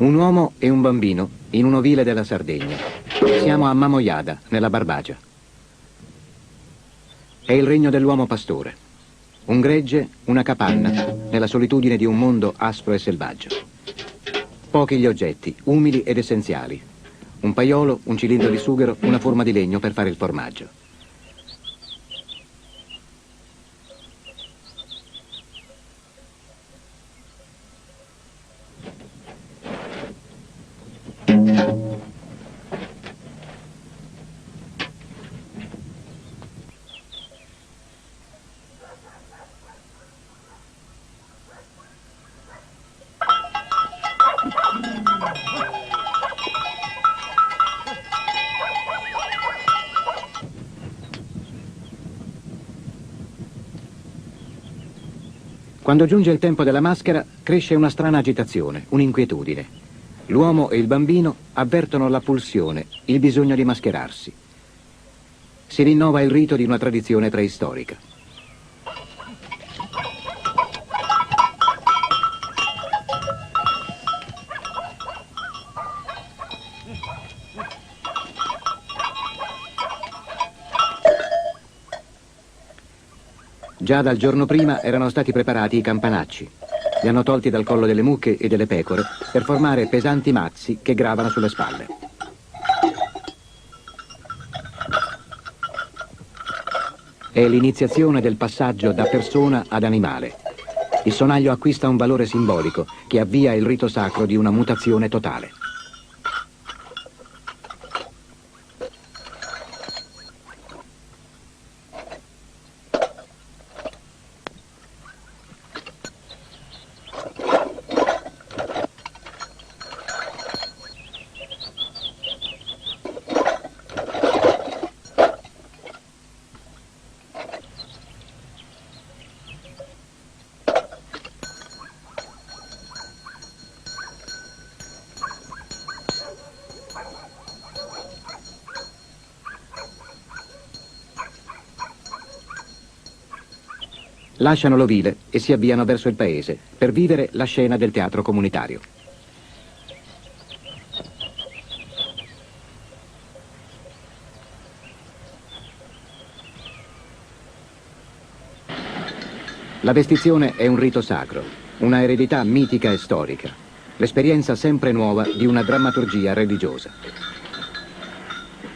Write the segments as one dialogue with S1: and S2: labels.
S1: Un uomo e un bambino in un ovile della Sardegna. Siamo a Mamojada, nella Barbagia. È il regno dell'uomo pastore. Un gregge, una capanna, nella solitudine di un mondo aspro e selvaggio. Pochi gli oggetti, umili ed essenziali. Un paiolo, un cilindro di sughero, una forma di legno per fare il formaggio. Quando giunge il tempo della maschera, cresce una strana agitazione, un'inquietudine. L'uomo e il bambino avvertono la pulsione, il bisogno di mascherarsi. Si rinnova il rito di una tradizione preistorica. Già dal giorno prima erano stati preparati i campanacci. Li hanno tolti dal collo delle mucche e delle pecore per formare pesanti mazzi che gravano sulle spalle. È l'iniziazione del passaggio da persona ad animale. Il sonaglio acquista un valore simbolico che avvia il rito sacro di una mutazione totale. Lasciano l'ovile e si avviano verso il paese per vivere la scena del teatro comunitario. La vestizione è un rito sacro, una eredità mitica e storica, l'esperienza sempre nuova di una drammaturgia religiosa.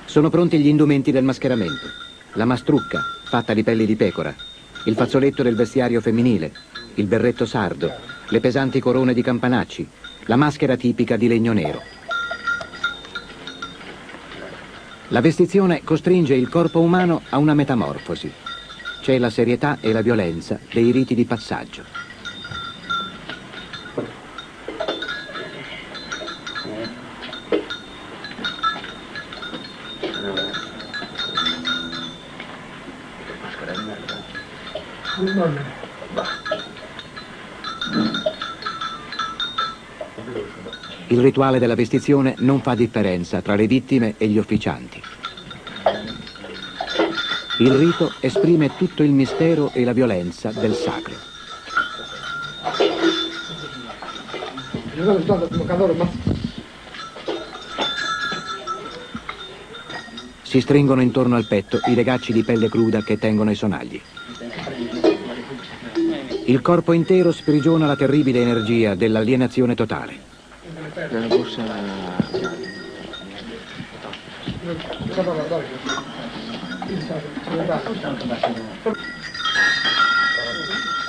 S1: Sono pronti gli indumenti del mascheramento, la mastrucca fatta di pelli di pecora, il fazzoletto del vestiario femminile, il berretto sardo, le pesanti corone di campanacci, la maschera tipica di legno nero. La vestizione costringe il corpo umano a una metamorfosi. C'è la serietà e la violenza dei riti di passaggio. Il rituale della vestizione non fa differenza tra le vittime e gli officianti. Il rito esprime tutto il mistero e la violenza del sacro. Si stringono intorno al petto i legacci di pelle cruda che tengono i sonagli. Il corpo intero sprigiona la terribile energia dell'alienazione totale.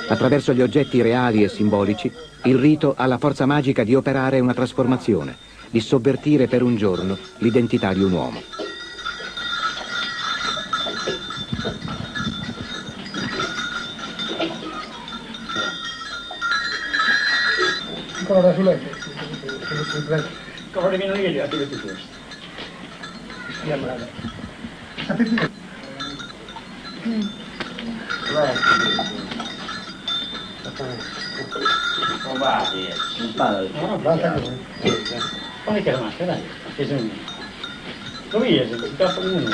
S1: Attraverso gli oggetti reali e simbolici, il rito ha la forza magica di operare una trasformazione, di sovvertire per un giorno l'identità di un uomo.
S2: Come vino io, a te questo. Sapete? Come che la maschera, dai? Che sei? Come è? Si trova uno.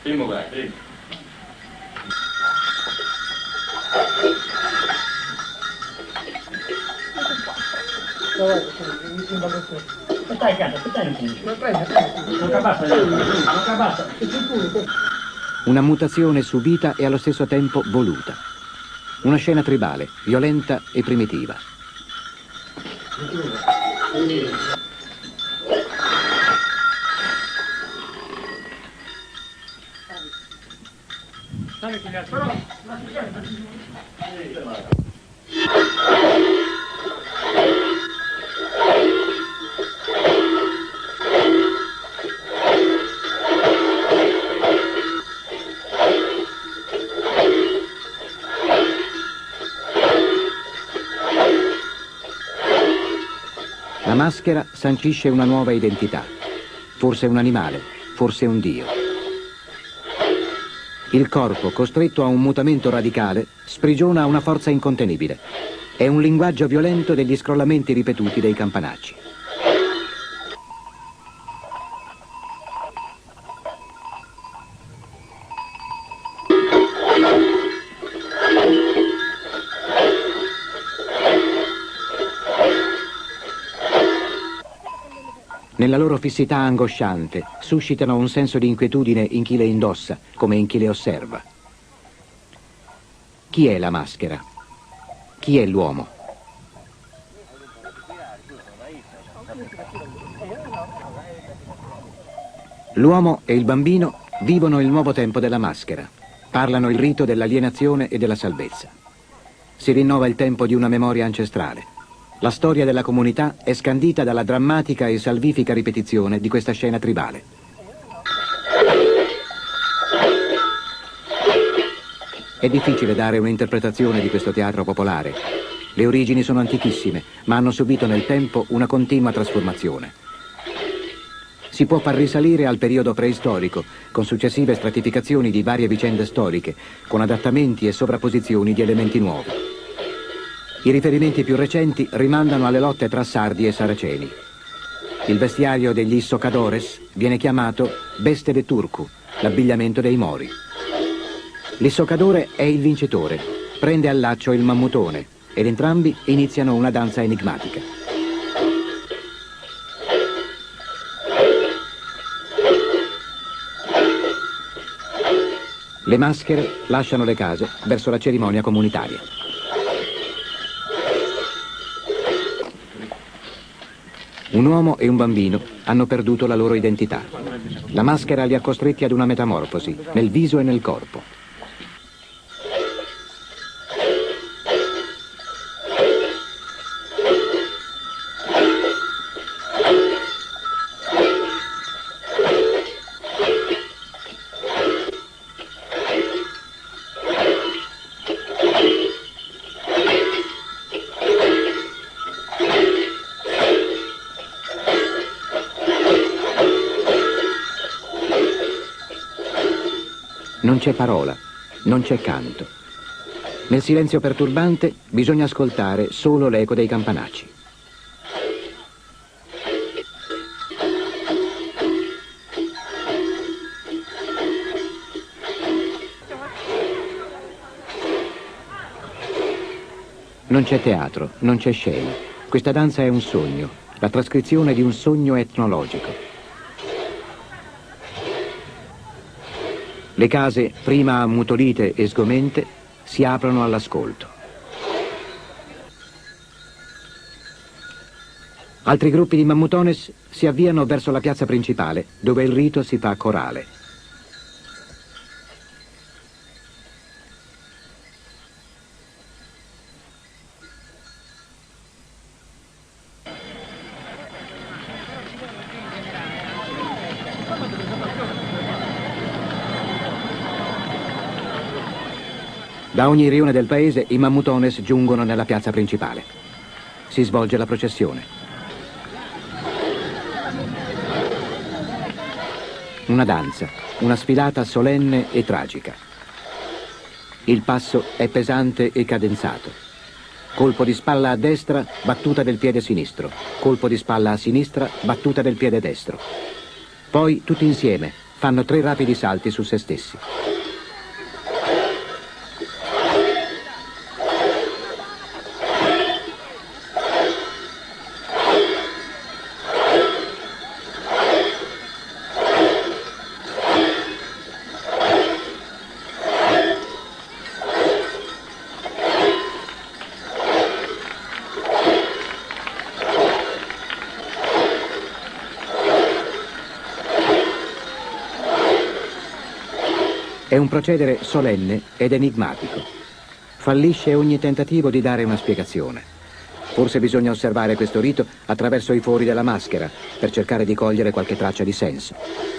S2: Primo vai, primo. Stai a casa, stai in non cabassa.
S1: Una mutazione subita e allo stesso tempo voluta. Una scena tribale, violenta e primitiva. La maschera sancisce una nuova identità, forse un animale, forse un dio. Il corpo, costretto a un mutamento radicale, sprigiona una forza incontenibile. È un linguaggio violento degli scrollamenti ripetuti dei campanacci. Nella loro fissità angosciante suscitano un senso di inquietudine in chi le indossa, come in chi le osserva. Chi è la maschera? Chi è l'uomo? L'uomo e il bambino vivono il nuovo tempo della maschera, parlano il rito dell'alienazione e della salvezza. Si rinnova il tempo di una memoria ancestrale. La storia della comunità è scandita dalla drammatica e salvifica ripetizione di questa scena tribale. È difficile dare un'interpretazione di questo teatro popolare. Le origini sono antichissime, ma hanno subito nel tempo una continua trasformazione. Si può far risalire al periodo preistorico, con successive stratificazioni di varie vicende storiche, con adattamenti e sovrapposizioni di elementi nuovi. I riferimenti più recenti rimandano alle lotte tra sardi e saraceni. Il vestiario degli Issocadores viene chiamato Beste de Turcu, l'abbigliamento dei Mori. L'Issocadore è il vincitore, prende al laccio il mammutone ed entrambi iniziano una danza enigmatica. Le maschere lasciano le case verso la cerimonia comunitaria. Un uomo e un bambino hanno perduto la loro identità. La maschera li ha costretti ad una metamorfosi, nel viso e nel corpo. Non c'è parola, non c'è canto. Nel silenzio perturbante bisogna ascoltare solo l'eco dei campanacci. Non c'è teatro, non c'è scena. Questa danza è un sogno, la trascrizione di un sogno etnologico. Le case, prima ammutolite e sgomente, si aprono all'ascolto. Altri gruppi di mammutones si avviano verso la piazza principale, dove il rito si fa corale. Da ogni rione del paese i mammutones giungono nella piazza principale. Si svolge la processione. Una danza, una sfilata solenne e tragica. Il passo è pesante e cadenzato. Colpo di spalla a destra, battuta del piede sinistro. Colpo di spalla a sinistra, battuta del piede destro. Poi tutti insieme, fanno 3 rapidi salti su se stessi. È un procedere solenne ed enigmatico. Fallisce ogni tentativo di dare una spiegazione. Forse bisogna osservare questo rito attraverso i fori della maschera per cercare di cogliere qualche traccia di senso.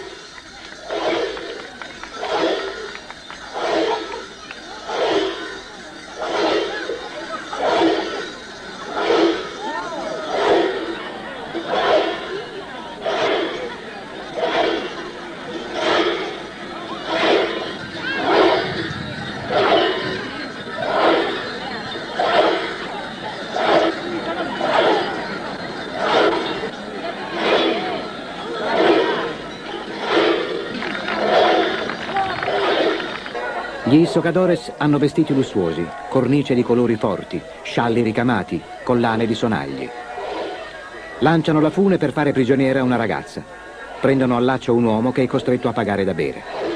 S1: Gli Issocadores hanno vestiti lussuosi, cornice di colori forti, scialli ricamati, collane di sonagli. Lanciano la fune per fare prigioniera una ragazza. Prendono al laccio un uomo che è costretto a pagare da bere.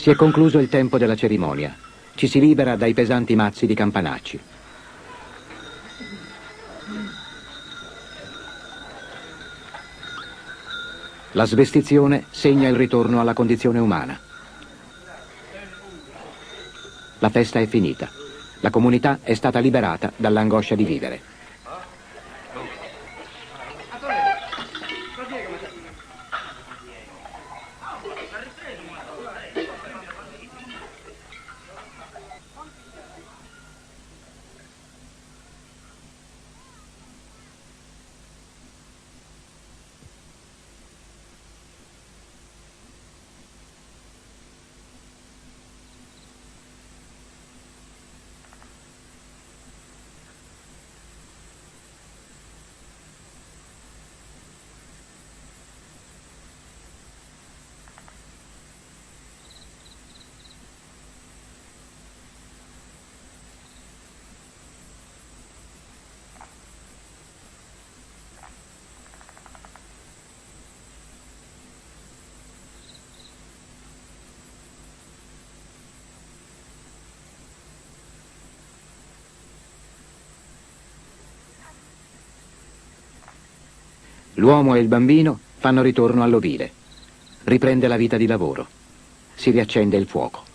S1: Si è concluso il tempo della cerimonia. Ci si libera dai pesanti mazzi di campanacci. La svestizione segna il ritorno alla condizione umana. La festa è finita. La comunità è stata liberata dall'angoscia di vivere. L'uomo e il bambino fanno ritorno all'ovile. Riprende la vita di lavoro. Si riaccende il fuoco.